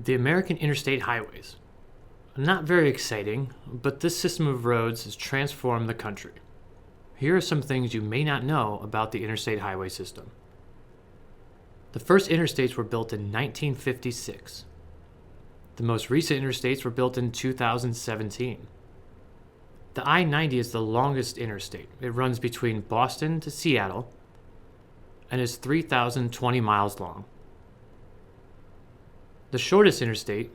The American interstate highways. Not very exciting, but this system of roads has transformed the country. Here are some things you may not know about the interstate highway system. The first interstates were built in 1956. The most recent interstates were built in 2017. The I-90 is the longest interstate. It runs between Boston to Seattle and is 3,020 miles long. The shortest interstate,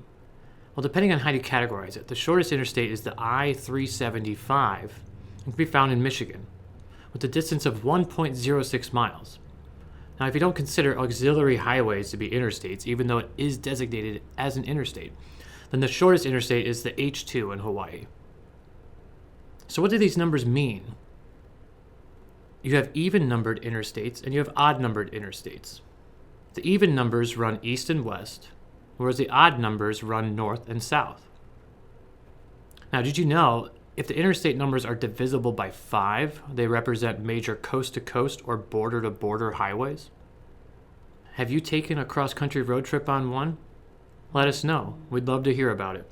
well, depending on how you categorize it, the shortest interstate is the I-375 and can be found in Michigan with a distance of 1.06 miles. Now, if you don't consider auxiliary highways to be interstates, even though it is designated as an interstate, then the shortest interstate is the H2 in Hawaii. So what do these numbers mean? You have even-numbered interstates and you have odd-numbered interstates. The even numbers run east and west, whereas the odd numbers run north and south. Now, did you know if the interstate numbers are divisible by 5, they represent major coast-to-coast or border-to-border highways? Have you taken a cross-country road trip on one? Let us know. We'd love to hear about it.